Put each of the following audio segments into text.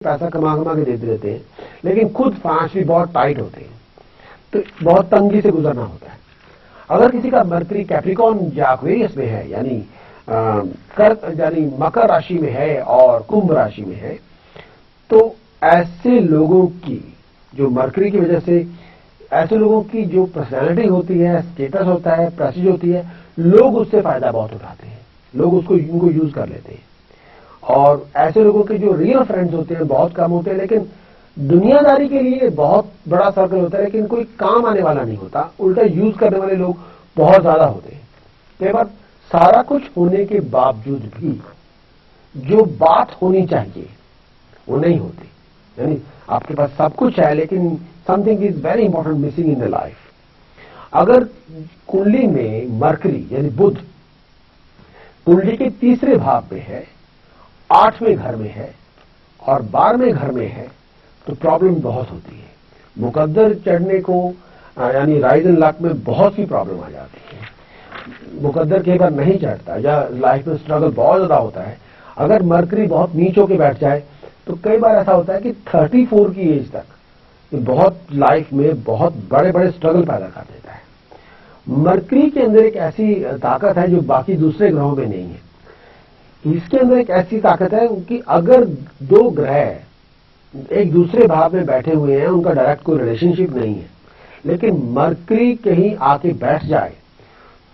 पैसा कमा कमा के देते रहते हैं, लेकिन खुद फाइनेंशियली बहुत टाइट होते हैं, तो बहुत तंगी से गुजरना होता है। अगर किसी का मरकरी कैप्रिकॉर्न या एक्वेरियस में है, यानी मकर राशि में है और कुंभ राशि में है, तो ऐसे लोगों की जो मरकरी की वजह से, ऐसे लोगों की जो पर्सनैलिटी होती है, स्टेटस होता है, प्रेस्टीज होती है, लोग उससे फायदा बहुत उठाते हैं, लोग उनको यूज कर लेते हैं। और ऐसे लोगों के जो रियल फ्रेंड्स होते हैं बहुत कम होते हैं, लेकिन दुनियादारी के लिए बहुत बड़ा सर्कल होता है, लेकिन कोई काम आने वाला नहीं होता, उल्टा यूज करने वाले लोग बहुत ज्यादा होते हैं। कई बार सारा कुछ होने के बावजूद भी जो बात होनी चाहिए वो नहीं होती, यानी आपके पास सब कुछ है लेकिन something is very important missing in the life. अगर कुंडली में मरकरी यानी बुध कुंडली के तीसरे भाव में है, 8वें घर में है और 12वें घर में है, तो प्रॉब्लम बहुत होती है। मुकद्दर चढ़ने को यानी राइज एंड लक में बहुत सी प्रॉब्लम आ जाती है। मुकद्दर कई बार नहीं चढ़ता या लाइफ में स्ट्रगल बहुत ज्यादा होता है। अगर मरकरी बहुत नीच होके बैठ जाए तो कई बार ऐसा होता है कि 34 की एज तक बहुत लाइफ में बहुत बड़े बड़े स्ट्रगल पैदा कर देता है। मरकरी के अंदर एक ऐसी ताकत है जो बाकी दूसरे ग्रहों में नहीं है। इसके अंदर एक ऐसी ताकत है कि अगर दो ग्रह एक दूसरे भाव में बैठे हुए हैं, उनका डायरेक्ट कोई रिलेशनशिप नहीं है, लेकिन मरकरी कहीं आके बैठ जाए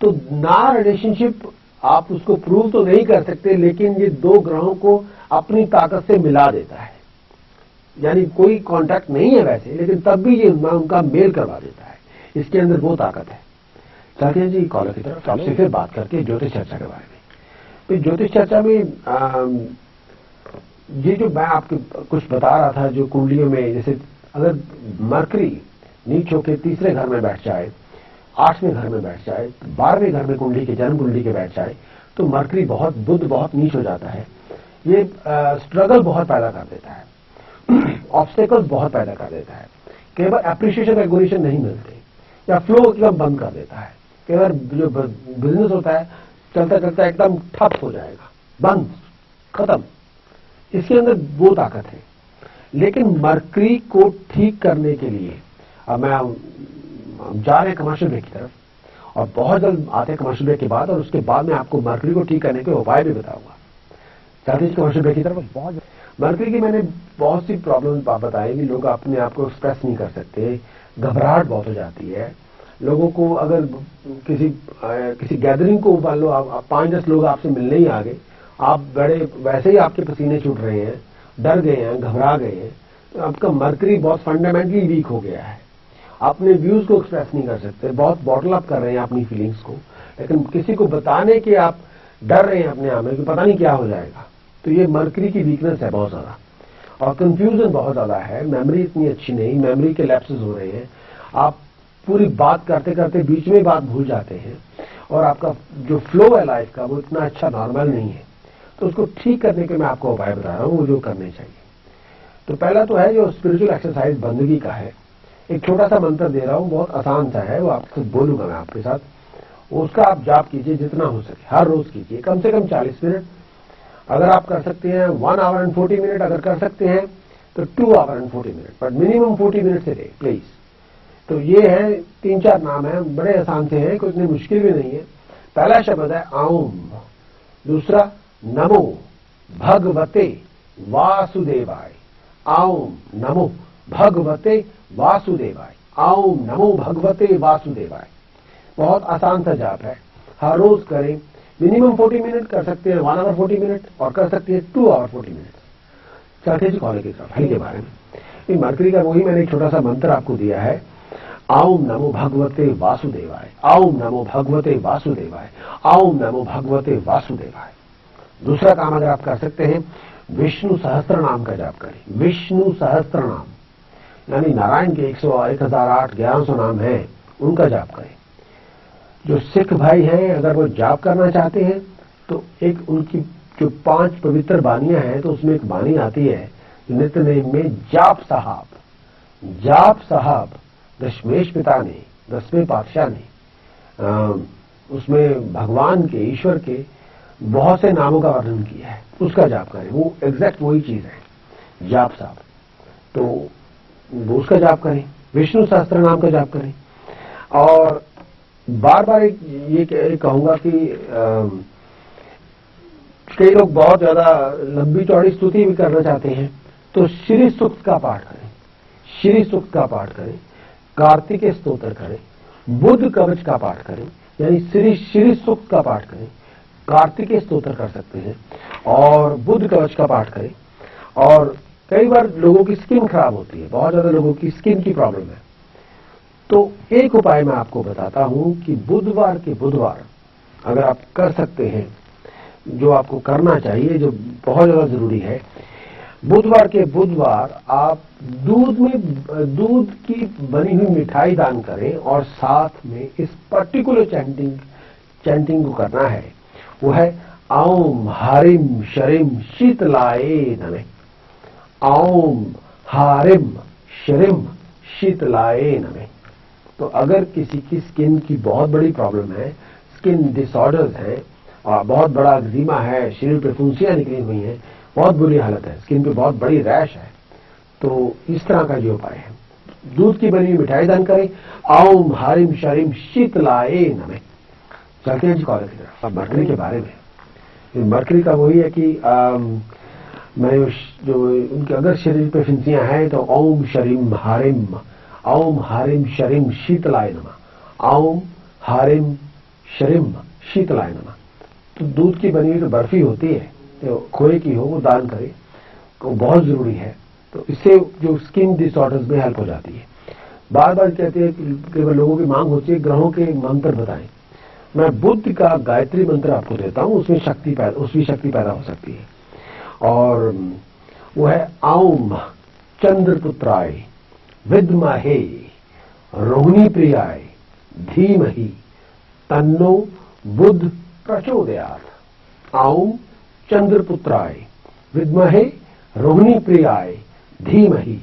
तो ना रिलेशनशिप, आप उसको प्रूव तो नहीं कर सकते, लेकिन ये दो ग्रहों को अपनी ताकत से मिला देता है। यानी कोई कांटेक्ट नहीं है वैसे, लेकिन तब भी ये उनका मेल करवा देता है। इसके अंदर वो ताकत है। चलते हैं जी कॉलर की तरफ, आपसे फिर बात करके ज्योतिष चर्चा के बारे में। तो ज्योतिष चर्चा में ये जो मैं आपको कुछ बता रहा था, जो कुंडलियों में जैसे अगर मरकरी नीच होकर तीसरे घर में बैठ जाए, 8वें घर में बैठ जाए, 12वें घर में कुंडली के जन्म कुंडली के बैठ जाए, तो मरकरी बुध बहुत नीच हो जाता है। ये स्ट्रगल बहुत पैदा कर देता है, ऑब्स्टेकल्स बहुत पैदा कर देता है। कई बार एप्रिशिएशन रेगुलेशन नहीं मिलते या फ्लो एकदम बंद कर देता है। कई बार जो बिजनेस होता है चलता चलता एकदम ठप हो जाएगा, बंद, खत्म। इसके अंदर वो ताकत है। लेकिन मरकरी को ठीक करने के लिए अब मैं जा रहे हैं कमर्शियल ब्रेक की तरफ और बहुत जल्द आते हैं कमर्शियल ब्रेक के बाद, और उसके बाद मैं आपको मरकरी को ठीक करने के उपाय भी बताऊंगा। चलते हैं कमर्शियल ब्रेक की तरफ। मरकरी की मैंने बहुत सी प्रॉब्लम बताई कि लोग अपने आप को एक्सप्रेस नहीं कर सकते, घबराहट बहुत हो जाती है लोगों को। अगर किसी गैदरिंग को मान लो आप 5-10 लोग आपसे मिलने ही आ गए, आप बड़े वैसे ही आपके पसीने छूट रहे हैं, डर गए हैं, घबरा गए हैं, तो आपका मरकरी बहुत फंडामेंटली वीक हो गया है। अपने व्यूज को एक्सप्रेस नहीं कर सकते, बहुत बॉटल अप कर रहे हैं अपनी फीलिंग्स को, लेकिन किसी को बताने के आप डर रहे हैं अपने आप में कि पता नहीं क्या हो जाएगा। तो ये मरकरी की वीकनेस है बहुत ज्यादा, और कंफ्यूजन बहुत ज्यादा है। मेमोरी इतनी अच्छी नहीं, मेमोरी के लैप्सेस हो रहे हैं, आप पूरी बात करते करते बीच में बात भूल जाते हैं, और आपका जो फ्लो है लाइफ का वो इतना अच्छा नॉर्मल नहीं है। तो उसको ठीक करने के मैं आपको उपाय बता रहा हूं, वो जो करने चाहिए। तो पहला तो है जो स्पिरिचुअल एक्सरसाइज बंदगी का है। एक छोटा सा मंत्र दे रहा हूं, बहुत आसान सा है, वो आपसे बोलूंगा मैं आपके साथ। उसका आप जाप कीजिए जितना हो सके, हर रोज कीजिए, कम से कम 40 मिनट। अगर आप कर सकते हैं 1 आवर एंड 40 मिनट, अगर कर सकते हैं तो 2 our and 40 minute, but minimum 40 minute से डे प्लीज। तो ये है 3-4 नाम है, बड़े आसान से हैं, कोई इतनी मुश्किल भी नहीं है। पहला शब्द है ओम, दूसरा नमो भगवते वासुदेवाय, ओम नमो भगवते वासुदेवाय, ओम नमो भगवते वासुदेवाय। बहुत आसान सा जाप है, हर रोज करें। मिनिमम 40 मिनट कर सकते हैं, 1 आवर 40 मिनट, और कर सकते हैं 2 आवर 40 मिनट। चौथे जी कॉलेज की तरफ के बारे में मरकरी का वही मैंने एक छोटा सा मंत्र आपको दिया है, ओम नमो भगवते वासुदेवाय, ओम नमो भगवते वासुदेवाय, ओम नमो भगवते वासुदेवाय। दूसरा काम अगर आप कर सकते हैं, विष्णु सहस्त्र नाम का जाप करें। विष्णु सहस्त्र नाम यानी नारायण के 1008-1100 नाम है, उनका जाप करें। जो सिख भाई हैं अगर वो जाप करना चाहते हैं तो एक उनकी जो 5 पवित्र बानियां हैं, तो उसमें एक बानी आती है नित्यनेम में, जाप साहब दशमेश पिता ने, 10वें पातशाह ने उसमें भगवान के, ईश्वर के बहुत से नामों का वर्णन किया है, उसका जाप करें। वो एग्जैक्ट वही चीज है। जाप साहब, तो वो उसका जाप करें, विष्णु सहस्त्र नाम का जाप करें। और बार बार ये कहूंगा कि कई लोग बहुत ज्यादा लंबी चौड़ी स्तुति भी करना चाहते हैं, तो श्री सूक्त का पाठ करें, श्री सूक्त का पाठ करें, कार्तिकेय स्तोत्र करें, बुद्ध कवच का पाठ करें, यानी श्री सूक्त का पाठ करें, कार्तिकेय स्तोत्र कर सकते हैं और बुद्ध कवच का पाठ करें। और कई बार लोगों की स्किन खराब होती है, बहुत ज्यादा लोगों की स्किन की प्रॉब्लम है, तो एक उपाय मैं आपको बताता हूं कि बुधवार के बुधवार अगर आप कर सकते हैं, जो आपको करना चाहिए, जो बहुत ज्यादा जरूरी है, बुधवार के बुधवार आप दूध की बनी हुई मिठाई दान करें और साथ में इस पर्टिकुलर चैंटिंग को करना है, वो है ओम हरिम शरीम शीतलाए नमः। ओम हरिम शरीम शीतलाए नमः। तो अगर किसी की स्किन की बहुत बड़ी प्रॉब्लम है, स्किन डिसऑर्डर्स है, और बहुत बड़ा एक्जिमा है, शरीर पे फुंसियां निकली हुई हैं, बहुत बुरी हालत है, स्किन पे बहुत बड़ी रैश है, तो इस तरह का जो उपाय है, दूध की बनी हुई मिठाई दान करें, ओम हरिम शरीम शीतलाए नमः। चलते हैं जी कॉलेज की तरफ। अब मरकरी के बारे में, मरकरी का वही है कि मैं जो उनके अगर शरीर पे फुंसियां हैं तो ओम हरिम शरीम शीतलाय नमः, ओम हरिम शरीम शीतलाय नमः। तो दूध की बनी हुई तो बर्फी होती है, तो खोए की हो, वो दान करें, वो बहुत जरूरी है। तो इससे जो स्किन डिसऑर्डर्स में हेल्प हो जाती है। बार बार कहते हैं कि केवल लोगों की मांग होती है ग्रहों के मंत्र बताएं। मैं बुद्ध का गायत्री मंत्र आपको देता हूं, उसमें उसकी शक्ति पैदा हो सकती है, और वो है ओम चंद्रपुत्राय विद्महे रोहिणी प्रियाय धीमहि तन्नो बुद्ध प्रचोदयात्। ओम चंद्रपुत्राय विद्महे रोहिणी प्रियाय धीमहि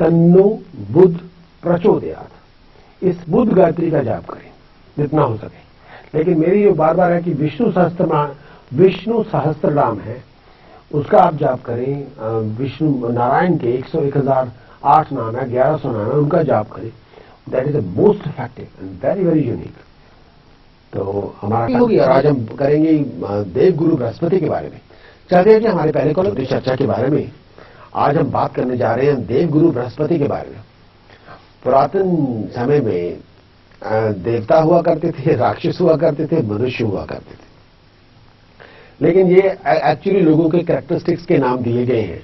तन्नो बुद्ध प्रचोदयात्। इस बुद्ध गायत्री का जाप करें जितना हो सके। लेकिन मेरी जो बार बार है कि विष्णु सहस्त्र नाम है, उसका आप जाप करें। विष्णु नारायण के 101,008 नाम है, 1100 नाम है, उनका जाप करें। That is the most effective and very very unique. तो हमारा होगी, और आज हम करेंगे देव गुरु बृहस्पति के बारे में। चलते हैं कि हमारे पहले कॉलेज चर्चा के बारे में आज हम बात करने जा रहे हैं देव गुरु बृहस्पति के बारे में। पुरातन समय में देवता हुआ करते थे, राक्षस हुआ करते थे, मनुष्य हुआ करते थे, लेकिन ये एक्चुअली लोगों के कैरेक्टरिस्टिक्स के नाम दिए गए हैं।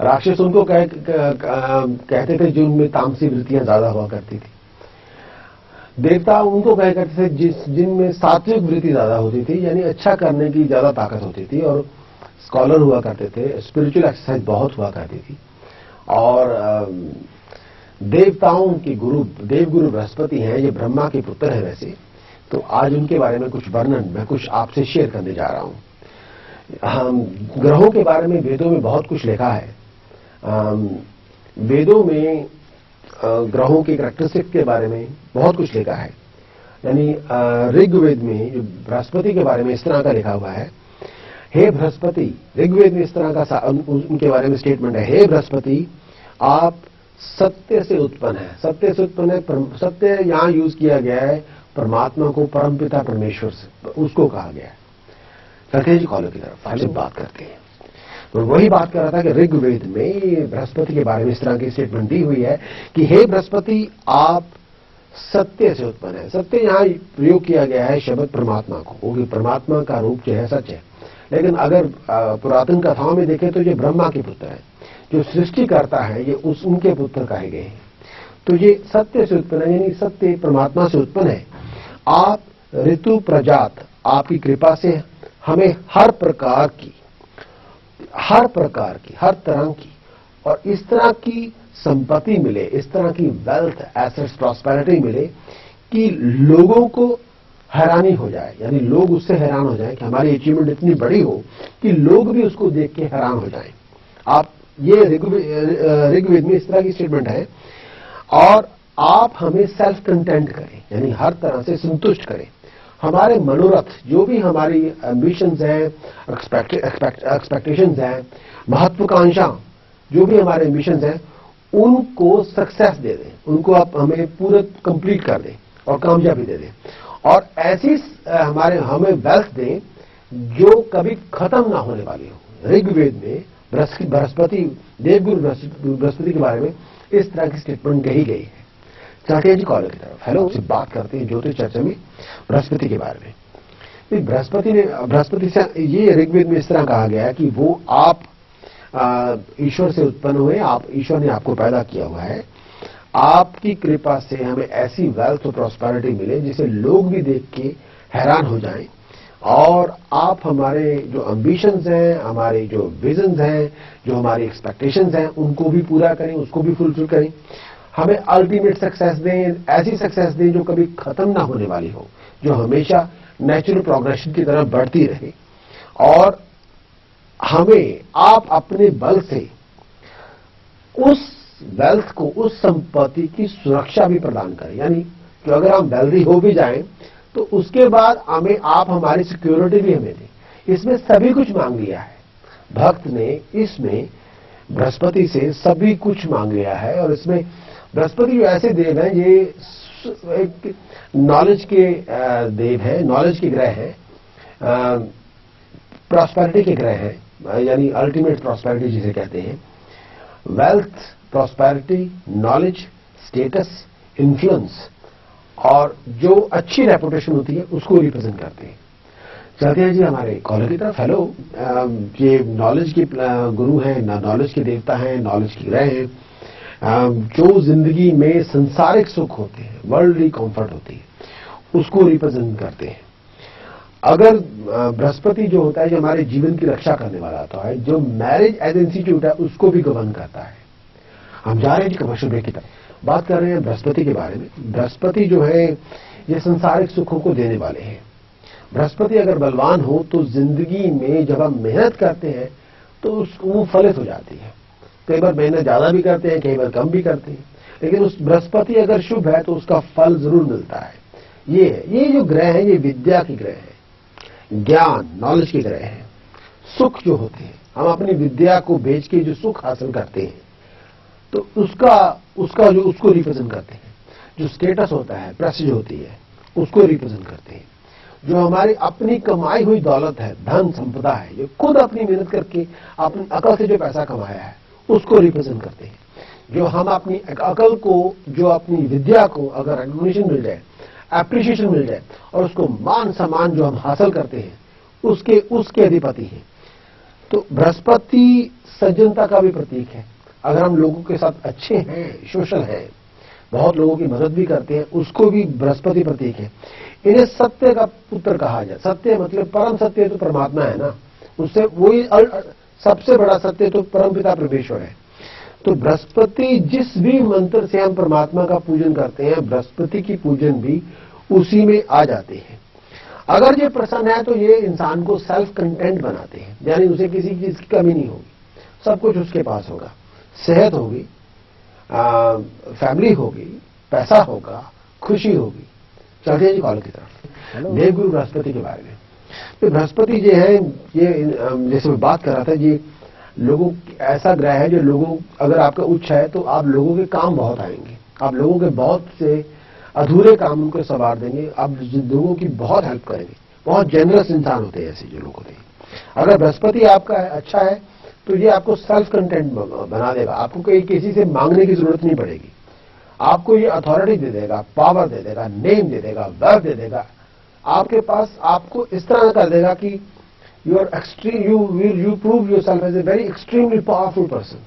राक्षस उनको कहते थे जिनमें तामसी वृत्तियां ज्यादा हुआ करती थी। देवता उनको कहा करते थे जिनमें सात्विक वृत्ति ज्यादा होती थी, यानी अच्छा करने की ज्यादा ताकत होती थी, और स्कॉलर हुआ करते थे, स्पिरिचुअल एक्सरसाइज बहुत हुआ करती थी। और देवताओं के गुरु देव गुरु बृहस्पति हैं, ये ब्रह्मा के पुत्र हैं वैसे। तो आज उनके बारे में कुछ वर्णन मैं कुछ आपसे शेयर करने जा रहा हूं। हम ग्रहों के बारे में वेदों में बहुत कुछ लिखा है। वेदों में ग्रहों के कैरेक्टरिस्टिक्स के बारे में बहुत कुछ लिखा है। यानी ऋग्वेद में जो बृहस्पति के बारे में इस तरह का लिखा हुआ है, हे बृहस्पति, ऋग्वेद में इस तरह का उनके बारे में स्टेटमेंट है, हे बृहस्पति आप सत्य से उत्पन्न है। सत्य से उत्पन्न है, सत्य यहां यूज किया गया है परमात्मा को, परमपिता परमेश्वर से उसको कहा गया है। चलते जी कॉलेज की तरफ आपसे बात करते हैं। तो वही बात कर रहा था कि ऋग्वेद में बृहस्पति के बारे में इस तरह की स्टेटमेंट दी हुई है कि हे बृहस्पति आप सत्य से उत्पन्न है। सत्य यहां प्रयोग किया गया है शब्द परमात्मा को, क्योंकि परमात्मा का रूप जो है सच है। लेकिन अगर पुरातन कथाओं में देखें तो ये ब्रह्मा के पुत्र है, जो सृष्टि करता है, ये उनके पुत्र कहे गए हैं। तो ये सत्य से उत्पन्न है, यानी सत्य परमात्मा से उत्पन्न है। आप ऋतु प्रजात, आपकी कृपा से हमें हर प्रकार की, हर तरह की और इस तरह की संपत्ति मिले, इस तरह की वेल्थ, एसेट्स, प्रॉस्पेरिटी मिले कि लोगों को हैरानी हो जाए, यानी लोग उससे हैरान हो जाएं कि हमारी अचीवमेंट इतनी बड़ी हो कि लोग भी उसको देख के हैरान हो जाएं। आप ये ऋग्वेद में इस तरह की स्टेटमेंट है। और आप हमें सेल्फ कंटेंट करें, यानी हर तरह से संतुष्ट करें। हमारे मनोरथ, जो भी हमारी एम्बिशंस हैं, एक्सपेक्टेशंस हैं, महत्वाकांक्षा, जो भी हमारे एम्बिशंस हैं उनको सक्सेस दे दें, उनको आप हमें पूरा कंप्लीट कर दें और कामयाबी दे दें, और ऐसी हमें वेल्थ दें जो कभी खत्म ना होने वाली हो। ऋग्वेद में बृहस्पति, देवगुरु बृहस्पति के बारे में इस तरह की स्टेटमेंट कही गई है। चाटिया जी कॉलर की तरफ। हेलो, आपसे बात करते हैं ज्योतिष चर्चा में बृहस्पति के बारे में। बृहस्पति से ये ऋग्वेद में इस तरह कहा गया है कि वो आप ईश्वर से उत्पन्न हुए, आप ईश्वर ने आपको पैदा किया हुआ है, आपकी कृपा से हमें ऐसी वेल्थ और प्रॉस्पेरिटी मिले जिसे लोग भी देख के हैरान हो जाएं, और आप हमारे जो एम्बिशंस हैं, हमारे जो विजन्स हैं, जो हमारी एक्सपेक्टेशंस हैं, उनको भी पूरा करें, उसको भी फुलफिल करें, हमें अल्टीमेट सक्सेस दें, ऐसी सक्सेस दें जो कभी खत्म ना होने वाली हो, जो हमेशा नेचुरल प्रोग्रेशन की तरफ बढ़ती रहे, और हमें आप अपने बल से उस वेल्थ को, उस संपत्ति की सुरक्षा भी प्रदान करें। यानी कि अगर हम वेल्दी हो भी जाएं तो उसके बाद हमें आप हमारी सिक्योरिटी भी हमें दें। इसमें सभी कुछ मांग लिया है भक्त ने, इसमें बृहस्पति से सभी कुछ मांग लिया है। और इसमें बृहस्पति जो ऐसे देव हैं, ये एक नॉलेज के देव हैं, नॉलेज के ग्रह हैं, प्रॉस्पेरिटी के ग्रह हैं, यानी अल्टीमेट प्रॉस्पेरिटी जिसे कहते हैं। Wealth, prosperity, knowledge, status, influence और जो अच्छी रेपुटेशन होती है उसको रिप्रेजेंट करते हैं। चलते हैं जी हमारे कॉलर की तरफ। हेलो, ये नॉलेज के गुरु हैं, नॉलेज के देवता हैं, नॉलेज के ग्रह हैं, जो जिंदगी में संसारिक सुख होते हैं, वर्ल्डली कंफर्ट होती है, उसको रिप्रेजेंट करते हैं। अगर बृहस्पति जो होता है, जो हमारे जीवन की रक्षा करने वाला होता है, जो मैरिज एज इंस्टीट्यूट है उसको भी गवर्न करता है। हम जा रहे हैं जी कमर्शियल ब्रेक की तरफ। बात कर रहे हैं बृहस्पति के बारे में। बृहस्पति जो है ये संसारिक सुखों को देने वाले हैं। बृहस्पति अगर बलवान हो तो जिंदगी में जब हम मेहनत करते हैं तो वो फलित हो जाती है। कई बार मेहनत ज्यादा भी करते हैं, कई बार कम भी करते हैं, लेकिन उस बृहस्पति अगर शुभ है तो उसका फल जरूर मिलता है। ये जो ग्रह है ये विद्या के ग्रह है, ज्ञान, नॉलेज के ग्रह है। सुख जो होते हैं, हम अपनी विद्या को बेच के जो सुख हासिल करते हैं तो उसको रिप्रेजेंट करते हैं। जो स्टेटस होता है, प्रेस्टीज होती है, उसको रिप्रेजेंट करते हैं। जो हमारी अपनी कमाई हुई दौलत है, धन संपदा है, जो खुद अपनी मेहनत करके अपनी अकल से जो पैसा कमाया है उसको रिप्रेजेंट करते हैं। जो हम अपनी अकल को, जो अपनी विद्या को अगर रिकॉग्निशन मिल जाए, एप्रिशिएशन मिल जाए और उसको मान सम्मान जो हम हासिल करते हैं उसके अधिपति हैं। तो बृहस्पति सज्जनता का भी प्रतीक है। अगर हम लोगों के साथ अच्छे हैं, सोशल हैं, बहुत लोगों की मदद भी करते हैं, उसको भी बृहस्पति प्रतीक है। इन्हें सत्य का पुत्र कहा जाए। सत्य मतलब परम सत्य तो परमात्मा है ना, उससे वही सबसे बड़ा सत्य तो परमपिता परमेश्वर है। तो बृहस्पति, जिस भी मंत्र से हम परमात्मा का पूजन करते हैं, बृहस्पति की पूजन भी उसी में आ जाते हैं। अगर ये प्रसन्न है तो ये इंसान को सेल्फ कंटेंट बनाते हैं, यानी उसे किसी चीज की कमी नहीं होगी, सब कुछ उसके पास होगा। सेहत होगी, फैमिली होगी, पैसा होगा, खुशी होगी। चलते हैं जी कॉल की तरफ। देवगुरु बृहस्पति के बारे में। तो बृहस्पति जो है ये, जैसे मैं बात कर रहा था, ये लोगों ऐसा ग्रह है जो लोगों, अगर आपका उच्च है तो आप लोगों के काम बहुत आएंगे, आप लोगों के बहुत से अधूरे काम उनको संवार देंगे, आप लोगों की बहुत हेल्प करेंगे। बहुत जेनरस इंसान होते हैं ऐसे जो लोग होते हैं। अगर बृहस्पति आपका अच्छा है तो ये आपको सेल्फ कंटेंट बना देगा, आपको कहीं किसी से मांगने की जरूरत नहीं पड़ेगी। आपको ये अथॉरिटी दे देगा, पावर दे देगा, नेम दे देगा, वर्थ दे देगा। आपके पास आपको इस तरह कर देगा कि you are extreme, you prove yourself as a very extremely powerful person.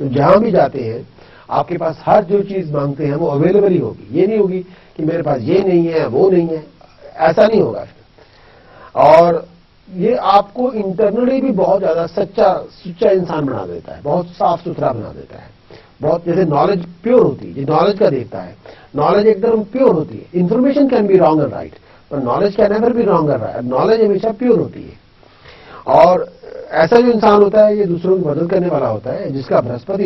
तो जहां भी जाते हैं आपके पास हर जो चीज मांगते हैं वो अवेलेबल ही होगी। ये नहीं होगी कि मेरे पास ये नहीं है, वो नहीं है, ऐसा नहीं होगा। और ये आपको इंटरनली भी बहुत ज्यादा सच्चा इंसान बना देता है, बहुत साफ सुथरा बना देता है। बहुत जैसे नॉलेज प्योर होती है, ये नॉलेज का देखता है, नॉलेज एकदम प्योर होती है। Information can be wrong and right, पर knowledge can never be wrong and right. Knowledge हमेशा प्योर होती है। और ऐसा जो इंसान होता है ये दूसरों की मदद करने वाला होता है, जिसका बृहस्पति